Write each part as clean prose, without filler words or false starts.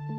Hello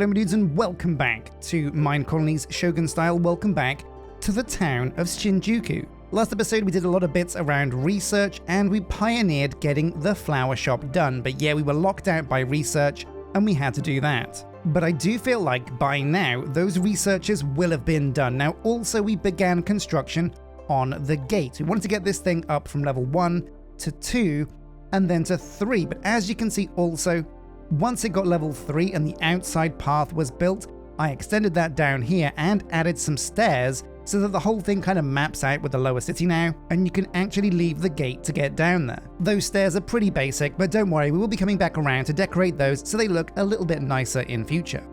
my dudes and welcome back to Minecolonies Shogun style. Welcome back to the town of Shinjuku. Last episode we did a lot of bits around research and we pioneered getting the flower shop done, but yeah, we were locked out by research and we had to do that. But I do feel like by now those researches will have been done. Now also we began construction on the gate. We wanted to get this thing up from level 1 to 2 and then to 3, but as you can see also, once it got level 3 and the outside path was built, I extended that down here and added some stairs so that the whole thing kind of maps out with the lower city now, and you can actually leave the gate to get down there. Those stairs are pretty basic, but don't worry, we will be coming back around to decorate those so they look a little bit nicer in future.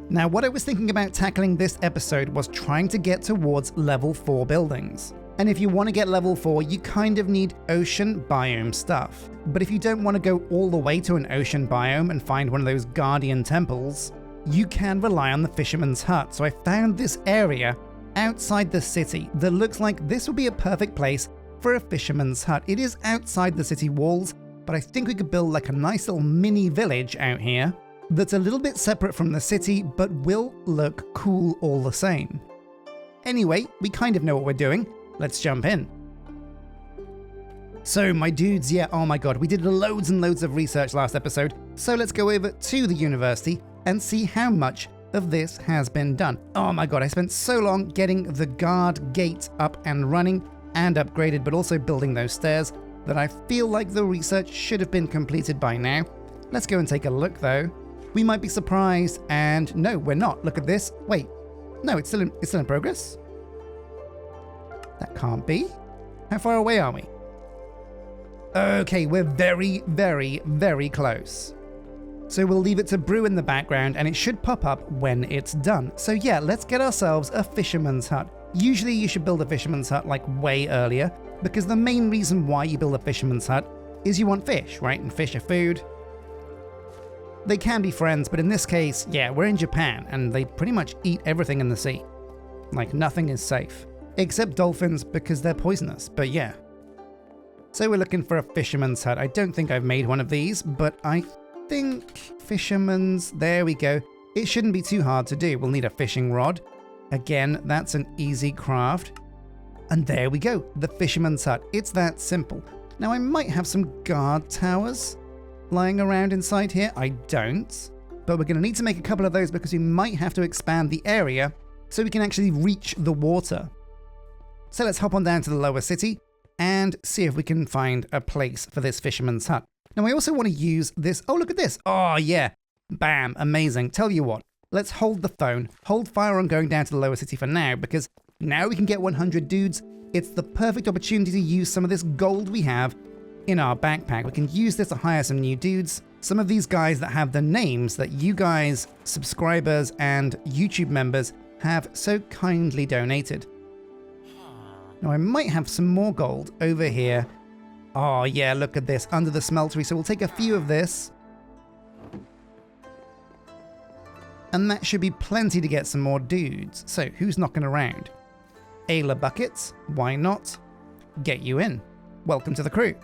Now, what I was thinking about tackling this episode was trying to get towards level 4 buildings. And if you want to get level 4, you kind of need ocean biome stuff. But if you don't want to go all the way to an ocean biome and find one of those guardian temples, you can rely on the fisherman's hut. So I found this area outside the city that looks like this would be a perfect place for a fisherman's hut. It is outside the city walls, but I think we could build like a nice little mini village out here that's a little bit separate from the city, but will look cool all the same. Anyway, we kind of know what we're doing. Let's jump in. So my dudes, yeah, oh my god, we did loads and loads of research last episode, so let's go over to the university and see how much of this has been done. Oh my god, I spent so long getting the guard gate up and running and upgraded, but also building those stairs that I feel like the research should have been completed by now. Let's go and take a look though. We might be surprised, and no, we're not. Look at this. Wait, no, it's still in progress. That can't be. How far away are we? Okay, we're very, very, very close. So we'll leave it to brew in the background and it should pop up when it's done. So yeah, let's get ourselves a fisherman's hut. Usually you should build a fisherman's hut like way earlier, because the main reason why you build a fisherman's hut is you want fish, right? And fish are food. They can be friends, but in this case, yeah, we're in Japan and they pretty much eat everything in the sea. Like nothing is safe. Except dolphins, because they're poisonous, but yeah. So we're looking for a fisherman's hut. I don't think I've made one of these, but I think fisherman's, there we go. It shouldn't be too hard to do. We'll need a fishing rod. Again, that's an easy craft. And there we go, the fisherman's hut. It's that simple. Now I might have some guard towers lying around inside here. I don't, but we're gonna need to make a couple of those because we might have to expand the area so we can actually reach the water. So let's hop on down to the lower city and see if we can find a place for this fisherman's hut. Now I also want to use this, oh look at this, oh yeah, bam, amazing. Tell you what, let's hold the phone, hold fire on going down to the lower city for now, because now we can get 100 dudes. It's the perfect opportunity to use some of this gold we have in our backpack. We can use this to hire some new dudes, some of these guys that have the names that you guys, subscribers and YouTube members, have so kindly donated. Now I might have some more gold over here. Oh yeah, look at this, under the smeltery. So we'll take a few of this. And that should be plenty to get some more dudes. So who's knocking around? Ayla Buckets, why not? Get you in. Welcome to the crew.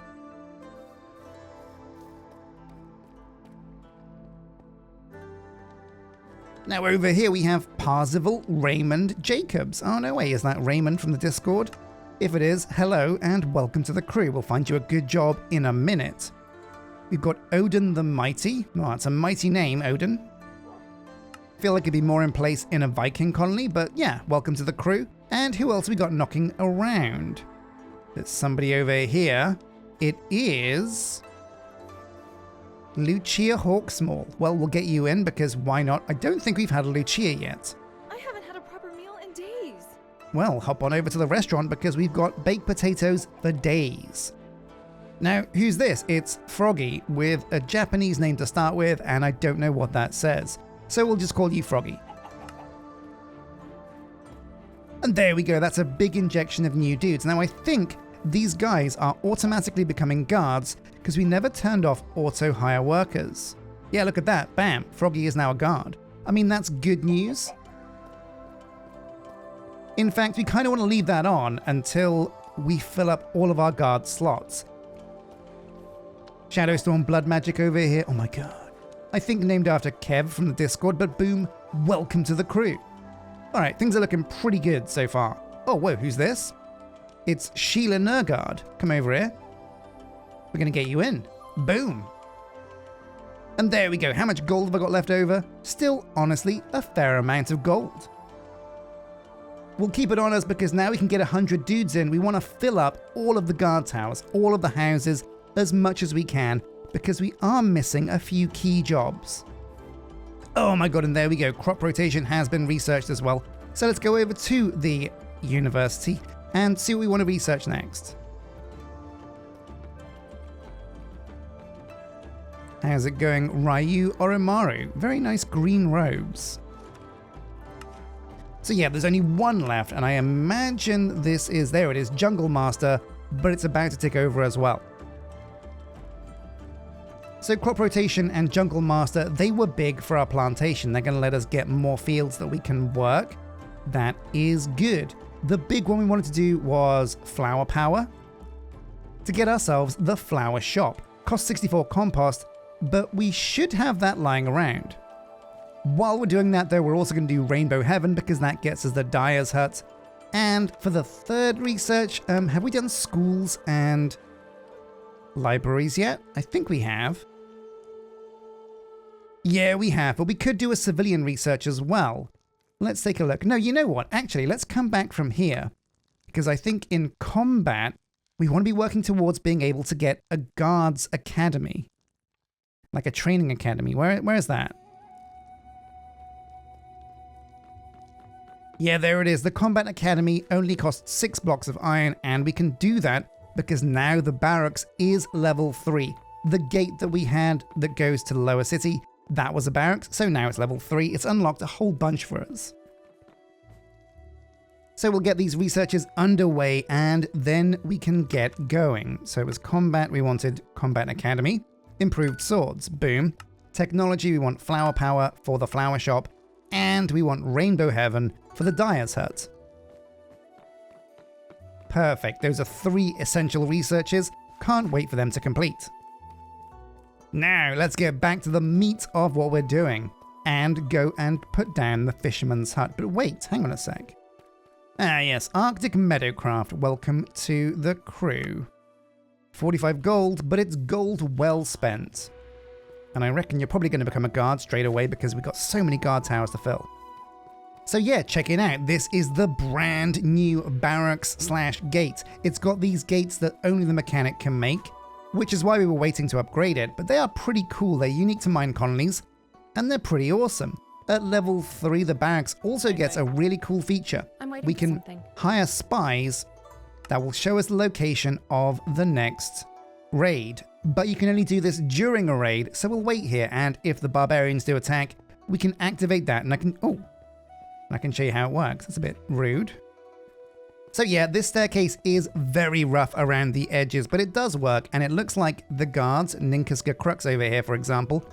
Now over here we have Parzival Raymond Jacobs. Oh no way, is that Raymond from the Discord? If it is, hello and welcome to the crew. We'll find you a good job in a minute. We've got Odin the Mighty. Oh, it's a mighty name, Odin. Feel like it'd be more in place in a Viking colony, but yeah, welcome to the crew. And who else we got knocking around? There's somebody over here. It is Lucia Hawksmall. Well, we'll get you in because why not? I don't think we've had a Lucia yet. I haven't had a proper meal in days. Well, hop on over to the restaurant because we've got baked potatoes for days. Now, who's this? It's Froggy with a Japanese name to start with, and I don't know what that says. So we'll just call you Froggy. And there we go, that's a big injection of new dudes. Now I think these guys are automatically becoming guards because we never turned off auto hire workers. Yeah, look at that, bam, Froggy is now a guard. I mean, that's good news. In fact, we kind of want to leave that on until we fill up all of our guard slots. Shadowstorm Blood Magic over here, oh my god. I think named after Kev from the Discord, but boom, welcome to the crew. Alright, things are looking pretty good so far. Oh, whoa, who's this? It's Sheila Nergard. Come over here. We're gonna get you in. Boom. And there we go. How much gold have I got left over? Still, honestly, a fair amount of gold. We'll keep it on us because now we can get 100 dudes in. We want to fill up all of the guard towers, all of the houses, as much as we can, because we are missing a few key jobs. Oh my god, and there we go. Crop rotation has been researched as well. So let's go over to the university and see what we want to research next. How's it going, Ryu Oromaru? Very nice green robes. So yeah, there's only one left, and I imagine this is, there it is, Jungle Master, but it's about to take over as well. So Crop Rotation and Jungle Master, they were big for our plantation. They're going to let us get more fields that we can work. That is good. The big one we wanted to do was Flower Power, to get ourselves the Flower Shop. Cost 64 compost, but we should have that lying around. While we're doing that though, we're also going to do Rainbow Heaven because that gets us the Dyer's Hut. And for the third research, have we done schools and libraries yet? I think we have. Yeah, we have, but we could do a civilian research as well. Let's take a look. No, you know what? Actually, let's come back from here because I think in combat, we want to be working towards being able to get a guards academy. Like a training academy. Where is that? Yeah, there it is. The Combat Academy only costs 6 blocks of iron, and we can do that because now the barracks is level 3. The gate that we had that goes to the lower city, that was a barracks, so now it's level 3. It's unlocked a whole bunch for us. So we'll get these researches underway, and then we can get going. So it was combat, we wanted Combat Academy. Improved swords, boom. Technology, we want Flower Power for the Flower Shop. And we want Rainbow Heaven for the Dyer's Hut. Perfect, those are 3 essential researches. Can't wait for them to complete. Now, let's get back to the meat of what we're doing and go and put down the Fisherman's Hut. But wait, hang on a sec. Ah yes, Arctic Meadowcraft, welcome to the crew. 45 gold, but it's gold well spent. And I reckon you're probably going to become a guard straight away because we've got so many guard towers to fill. So yeah, check it out. This is the brand new barracks/gate. It's got these gates that only the mechanic can make, which is why we were waiting to upgrade it, but they are pretty cool. They're unique to Minecolonies, and they're pretty awesome. At level 3, the barracks also gets a really cool feature. We can hire spies that will show us the location of the next raid. But you can only do this during a raid, so we'll wait here, and if the barbarians do attack, we can activate that, and I can show you how it works. That's a bit rude. So yeah, this staircase is very rough around the edges, but it does work, and it looks like the guards, Ninkaska Crux over here, for example,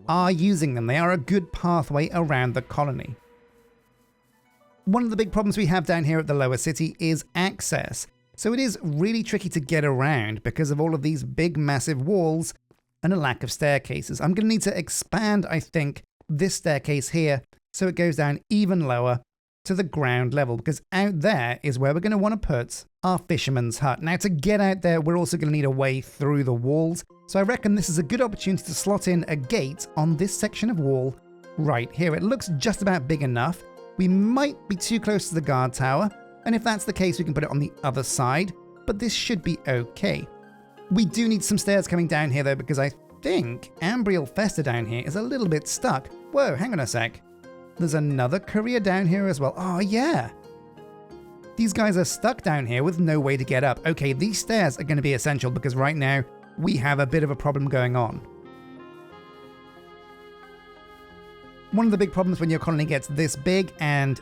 are using them. They are a good pathway around the colony. One of the big problems we have down here at the lower city is access. So it is really tricky to get around because of all of these big, massive walls and a lack of staircases. I'm going to need to expand, I think, this staircase here so it goes down even lower to the ground level, because out there is where we're going to want to put our Fisherman's Hut. Now, to get out there, we're also going to need a way through the walls. So I reckon this is a good opportunity to slot in a gate on this section of wall right here. It looks just about big enough. We might be too close to the guard tower, and if that's the case, we can put it on the other side, but this should be okay. We do need some stairs coming down here though, because I think Ambriel Festa down here is a little bit stuck. Whoa, hang on a sec. There's another courier down here as well. Oh yeah. These guys are stuck down here with no way to get up. Okay, these stairs are going to be essential because right now we have a bit of a problem going on. One of the big problems when your colony gets this big and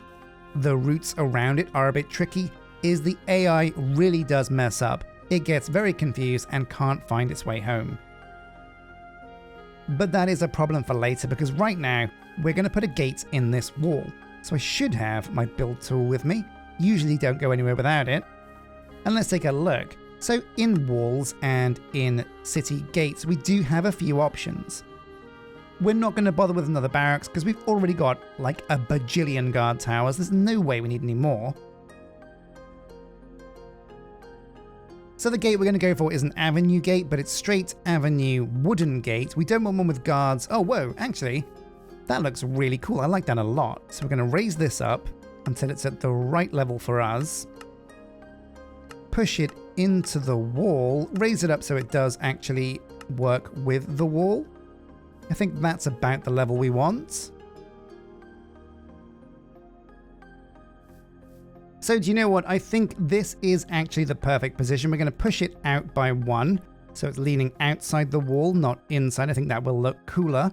the routes around it are a bit tricky is the AI really does mess up. It gets very confused and can't find its way home. But that is a problem for later because right now we're going to put a gate in this wall. So I should have my build tool with me. Usually don't go anywhere without it. And let's take a look. So in walls and in city gates, we do have a few options. We're not going to bother with another barracks because we've already got like a bajillion guard towers. There's no way we need any more. So the gate we're going to go for is an avenue gate, but it's straight avenue wooden gate. We don't want one with guards. Oh, whoa, actually, that looks really cool. I like that a lot. So we're going to raise this up until it's at the right level for us. Push it into the wall. Raise it up so it does actually work with the wall. I think that's about the level we want. So do you know what? I think this is actually the perfect position. We're going to push it out by 1. So it's leaning outside the wall, not inside. I think that will look cooler.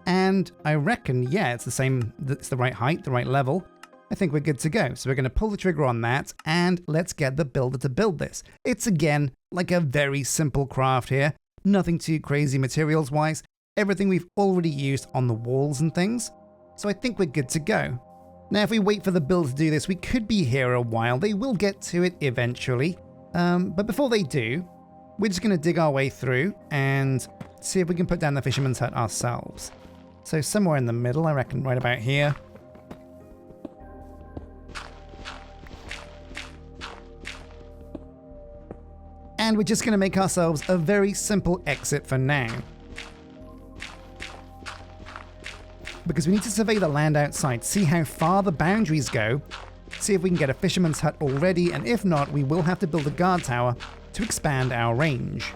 And I reckon, yeah, it's the same. It's the right height, the right level. I think we're good to go. So we're going to pull the trigger on that and let's get the builder to build this. It's again, like a very simple craft here. Nothing too crazy materials wise. Everything we've already used on the walls and things. So I think we're good to go. Now, if we wait for the build to do this, we could be here a while. They will get to it eventually. But before they do, we're just going to dig our way through and see if we can put down the fisherman's hut ourselves. So somewhere in the middle, I reckon right about here. And we're just going to make ourselves a very simple exit for now. Because we need to survey the land outside, see how far the boundaries go, see if we can get a fisherman's hut already, and if not, we will have to build a guard tower to expand our range.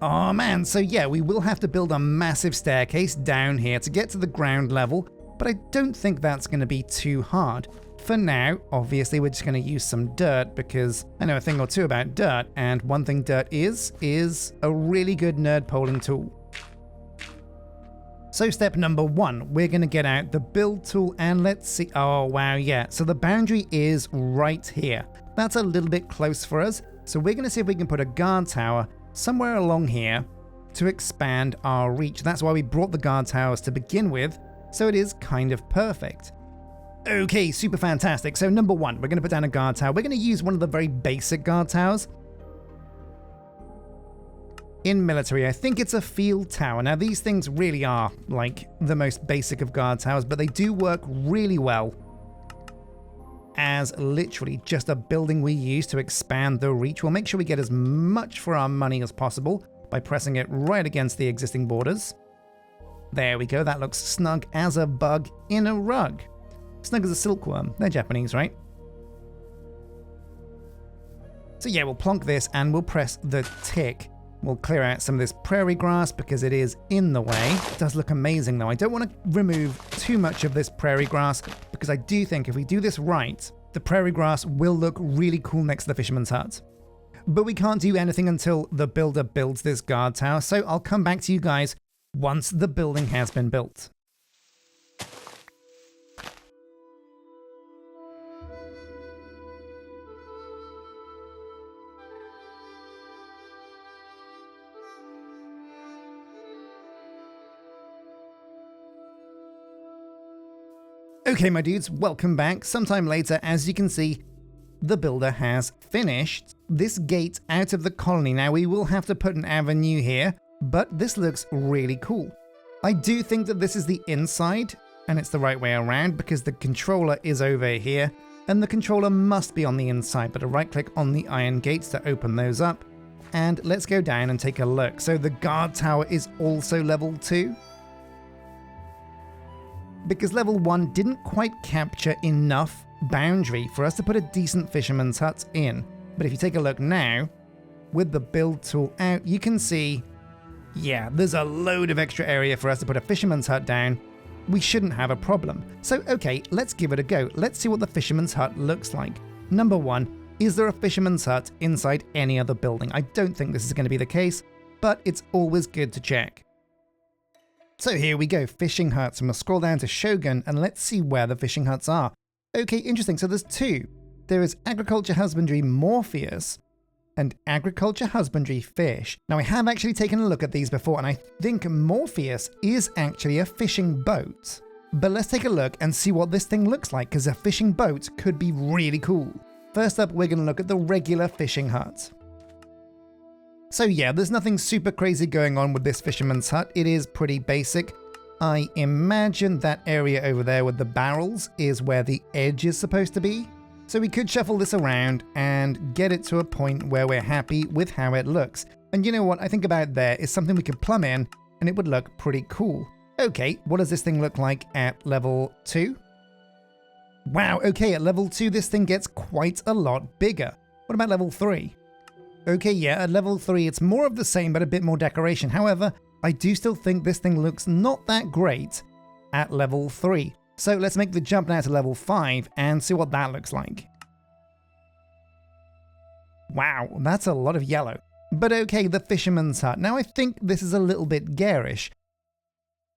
Oh man, so yeah, we will have to build a massive staircase down here to get to the ground level, but I don't think that's going to be too hard. For now, obviously, we're just going to use some dirt because I know a thing or two about dirt, and one thing dirt is a really good nerd polling tool. So step number 1, we're going to get out the build tool and let's see. Oh, wow, yeah. So the boundary is right here. That's a little bit close for us. So we're going to see if we can put a guard tower somewhere along here to expand our reach. That's why we brought the guard towers to begin with. So it is kind of perfect. Okay, super fantastic. So number 1, we're going to put down a guard tower. We're going to use one of the very basic guard towers. In military, I think it's a field tower. Now, these things really are like the most basic of guard towers, but they do work really well as literally just a building we use to expand the reach. We'll make sure we get as much for our money as possible by pressing it right against the existing borders. There we go. That looks snug as a bug in a rug. Snug as a silkworm. They're Japanese, right? So yeah, we'll plonk this and we'll press the tick. We'll clear out some of this prairie grass because it is in the way. It does look amazing though. I don't want to remove too much of this prairie grass because I do think if we do this right, the prairie grass will look really cool next to the fisherman's hut. But we can't do anything until the builder builds this guard tower, so I'll come back to you guys once the building has been built. Okay, my dudes, welcome back. Sometime later, as you can see, the builder has finished this gate out of the colony. Now, we will have to put an avenue here, but this looks really cool. I do think that this is the inside, and it's the right way around because the controller is over here, and the controller must be on the inside, but a right-click on the iron gates to open those up. And let's go down and take a look. So the guard tower is also level 2. Because level 1 didn't quite capture enough boundary for us to put a decent fisherman's hut in. But if you take a look now, with the build tool out, you can see, yeah, there's a load of extra area for us to put a fisherman's hut down. We shouldn't have a problem. So, okay, let's give it a go. Let's see what the fisherman's hut looks like. Number 1, is there a fisherman's hut inside any other building? I don't think this is going to be the case, but it's always good to check. So here we go, fishing huts, and we'll scroll down to Shogun and let's see where the fishing huts are. Okay, interesting, so there's two. There is Agriculture Husbandry Morpheus and Agriculture Husbandry Fish. Now I have actually taken a look at these before and I think Morpheus is actually a fishing boat. But let's take a look and see what this thing looks like, because a fishing boat could be really cool. First up, we're going to look at the regular fishing hut. So yeah, there's nothing super crazy going on with this fisherman's hut. It is pretty basic. I imagine that area over there with the barrels is where the edge is supposed to be. So we could shuffle this around and get it to a point where we're happy with how it looks. And you know what I think about there is something we could plumb in and it would look pretty cool. Okay, what does this thing look like at level 2? Wow, okay, at level 2 this thing gets quite a lot bigger. What about level 3? Okay, yeah, at level 3 it's more of the same but a bit more decoration. However, I do still think this thing looks not that great at level 3. So let's make the jump now to level 5 and see what that looks like. Wow, that's a lot of yellow. But okay, the fisherman's hut. Now I think this is a little bit garish.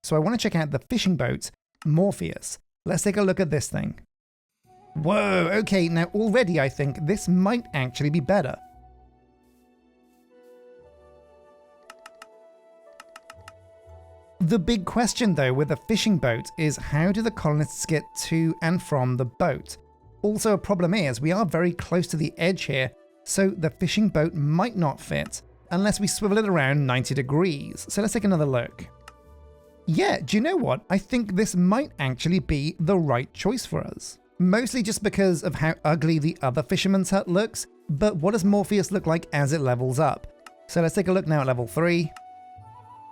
So I want to check out the fishing boat, Morpheus. Let's take a look at this thing. Whoa, okay, now already I think this might actually be better. The big question though with a fishing boat is how do the colonists get to and from the boat? Also a problem is we are very close to the edge here, so the fishing boat might not fit unless we swivel it around 90 degrees. So let's take another look. Yeah, do you know what? I think this might actually be the right choice for us. Mostly just because of how ugly the other fisherman's hut looks, but what does Morpheus look like as it levels up? So let's take a look now at level 3.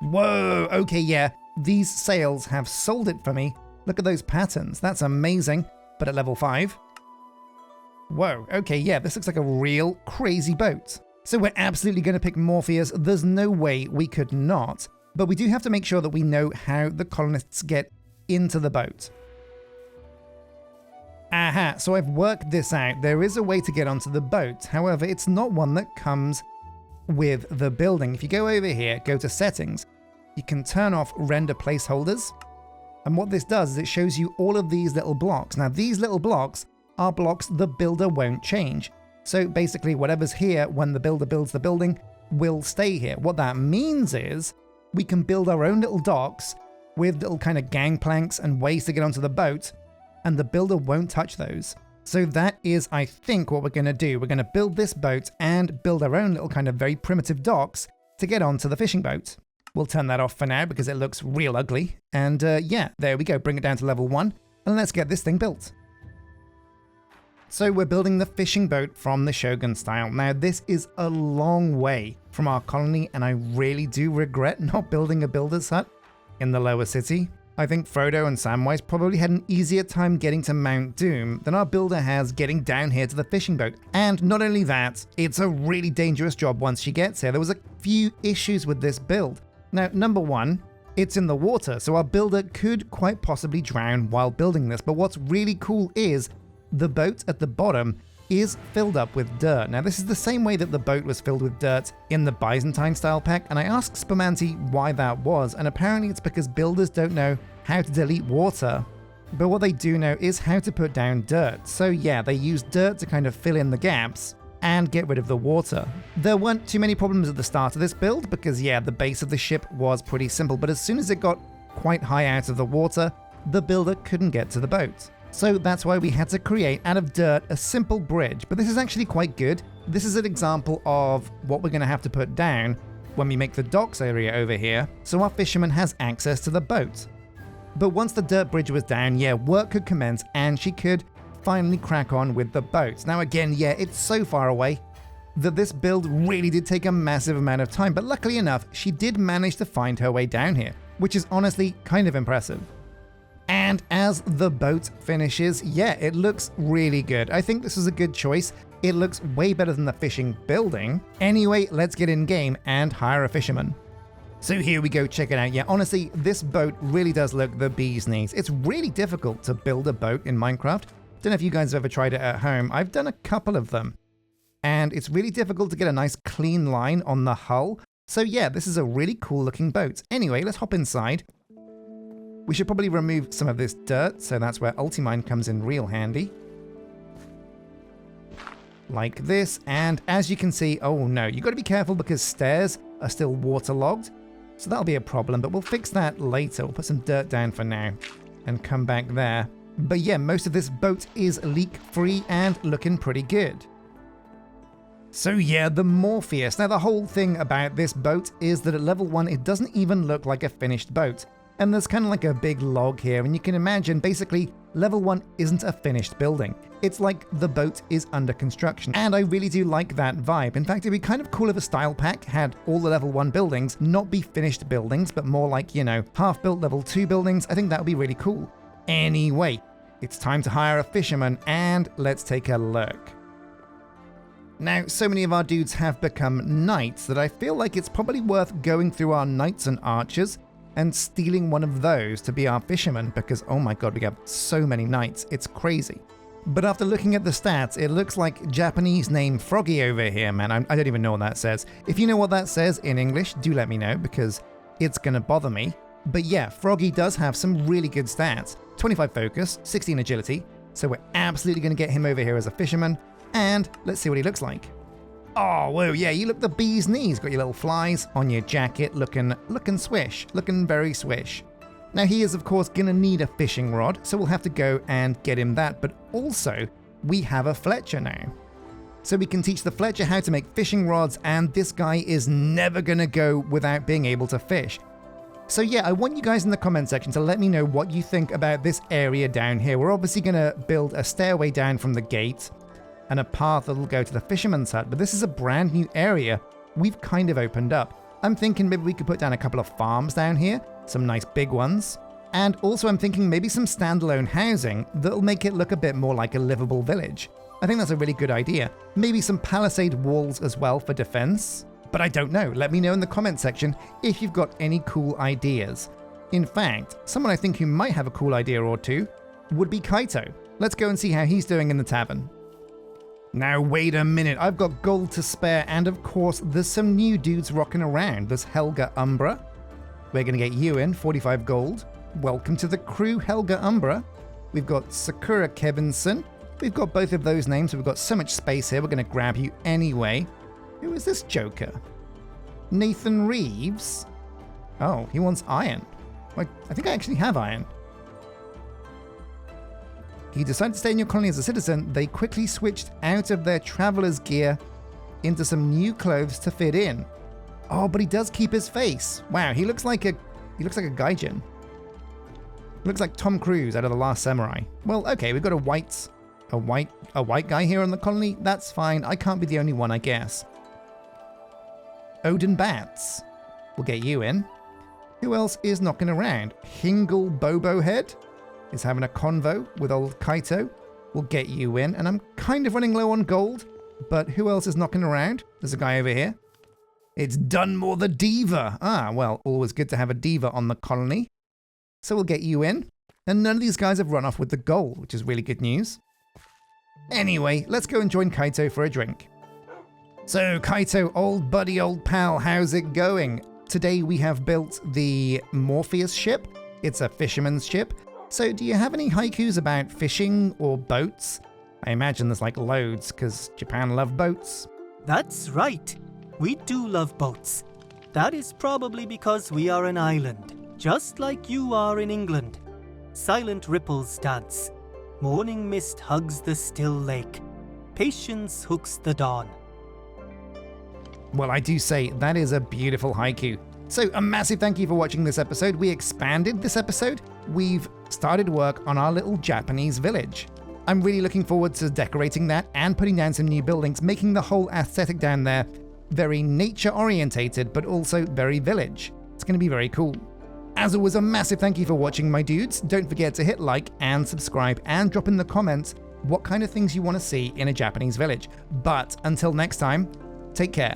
Whoa, okay, yeah, these sails have sold it for me. Look at those patterns, that's amazing. But at level 5, whoa, okay, yeah, this looks like a real crazy boat. So we're absolutely going to pick Morpheus, there's no way we could not. But we do have to make sure that we know how the colonists get into the boat. Aha, so I've worked this out. There is a way to get onto the boat. However, it's not one that comes with the building. If you go over here, go to settings, you can turn off render placeholders. And what this does is it shows you all of these little blocks. Now these little blocks are blocks the builder won't change. So basically whatever's here when the builder builds the building will stay here. What that means is we can build our own little docks with little kind of gangplanks and ways to get onto the boat, and the builder won't touch those. So that is, I think, what we're going to do. We're going to build this boat and build our own little kind of very primitive docks to get onto the fishing boat. We'll turn that off for now because it looks real ugly. And yeah, there we go. Bring it down to level 1 and let's get this thing built. So we're building the fishing boat from the Shogun style. Now this is a long way from our colony and I really do regret not building a builder's hut in the lower city. I think Frodo and Samwise probably had an easier time getting to Mount Doom than our builder has getting down here to the fishing boat. And not only that, it's a really dangerous job once she gets here. There was a few issues with this build. Now, number 1, it's in the water, so our builder could quite possibly drown while building this. But what's really cool is the boat at the bottom is filled up with dirt. Now this is the same way that the boat was filled with dirt in the Byzantine style pack, and I asked Spumantii why that was, and apparently it's because builders don't know how to delete water, but what they do know is how to put down dirt. So yeah, they use dirt to kind of fill in the gaps and get rid of the water. There weren't too many problems at the start of this build because yeah, the base of the ship was pretty simple, but as soon as it got quite high out of the water, the builder couldn't get to the boat. So that's why we had to create out of dirt a simple bridge, but this is actually quite good. This is an example of what we're going to have to put down when we make the docks area over here, so our fisherman has access to the boat. But once the dirt bridge was down, yeah, work could commence and she could finally crack on with the boat. Now again, yeah, it's so far away that this build really did take a massive amount of time, but luckily enough, she did manage to find her way down here, which is honestly kind of impressive. And as the boat finishes, yeah, it looks really good. I think this is a good choice. It looks way better than the fishing building. Anyway, let's get in game and hire a fisherman. So here we go, check it out. Yeah, honestly, this boat really does look the bee's knees. It's really difficult to build a boat in Minecraft. Don't know if you guys have ever tried it at home. I've done a couple of them. And it's really difficult to get a nice clean line on the hull. So yeah, this is a really cool looking boat. Anyway, let's hop inside We should probably remove some of this dirt, so that's where Ultimine comes in real handy. Like this, and as you can see, oh no, you've got to be careful because stairs are still waterlogged, so that'll be a problem, but we'll fix that later. We'll put some dirt down for now and come back there. But yeah, most of this boat is leak-free and looking pretty good. So yeah, the Morpheus. Now the whole thing about this boat is that at level 1 it doesn't even look like a finished boat. And there's kind of like a big log here, and you can imagine basically level 1 isn't a finished building. It's like the boat is under construction, and I really do like that vibe. In fact, it'd be kind of cool if a style pack had all the level 1 buildings not be finished buildings, but more like, you know, half-built level 2 buildings. I think that would be really cool. Anyway, it's time to hire a fisherman, and let's take a look. Now, so many of our dudes have become knights that I feel like it's probably worth going through our knights and archers and stealing one of those to be our fisherman, because oh my god, we have so many knights, it's crazy. But after looking at the stats, it looks like Japanese name Froggy over here, man. I don't even know what that says. If you know what that says in English, do let me know, because it's gonna bother me. But yeah, Froggy does have some really good stats. 25 focus, 16 agility, so we're absolutely gonna get him over here as a fisherman, and let's see what he looks like. Oh, whoa, yeah, you look the bee's knees. Got your little flies on your jacket, looking swish, looking very swish. Now he is of course gonna need a fishing rod, so we'll have to go and get him that, but also we have a Fletcher now. So we can teach the Fletcher how to make fishing rods, and this guy is never gonna go without being able to fish. So yeah, I want you guys in the comment section to let me know what you think about this area down here. We're obviously gonna build a stairway down from the gate and a path that'll go to the fisherman's hut, but this is a brand new area we've kind of opened up. I'm thinking maybe we could put down a couple of farms down here, some nice big ones, and also I'm thinking maybe some standalone housing that'll make it look a bit more like a livable village. I think that's a really good idea. Maybe some palisade walls as well for defense, but I don't know. Let me know in the comment section if you've got any cool ideas. In fact, someone I think who might have a cool idea or two would be Kaito. Let's go and see how he's doing in the tavern. Now wait a minute, I've got gold to spare, and of course there's some new dudes rocking around. There's Helga Umbra. We're gonna get you in, 45 gold. Welcome to the crew, Helga Umbra. We've got Sakura Kevinson. We've got both of those names, so we've got so much space here, we're gonna grab you anyway. Who is this joker? Nathan Reeves? Oh, he wants iron. I think I actually have iron. He decided to stay in your colony as a citizen. They quickly switched out of their traveler's gear into some new clothes to fit in. Oh, but he does keep his face. Wow, he looks like a gaijin. Looks like Tom Cruise out of The Last Samurai. Well, okay, we've got a white guy here on the colony. That's fine. I can't be the only one, I guess. Odin Bats. We'll get you in. Who else is knocking around? Hingle Bobohead is having a convo with old Kaito. We'll get you in, and I'm kind of running low on gold, but who else is knocking around? There's a guy over here. It's Dunmore the Diva. Ah, well, always good to have a diva on the colony. So we'll get you in, and none of these guys have run off with the gold, which is really good news. Anyway, let's go and join Kaito for a drink. So Kaito, old buddy, old pal, how's it going? Today we have built the Morpheus ship. It's a fisherman's ship. So do you have any haikus about fishing or boats? I imagine there's like loads, because Japan love boats. That's right. We do love boats. That is probably because we are an island, just like you are in England. Silent ripples dance. Morning mist hugs the still lake. Patience hooks the dawn. Well, I do say that is a beautiful haiku. So a massive thank you for watching this episode. We expanded this episode. We've started work on our little Japanese village. I'm really looking forward to decorating that and putting down some new buildings, making the whole aesthetic down there very nature orientated, but also very village. It's going to be very cool. As always, a massive thank you for watching, my dudes. Don't forget to hit like and subscribe and drop in the comments what kind of things you want to see in a Japanese village. But until next time, take care.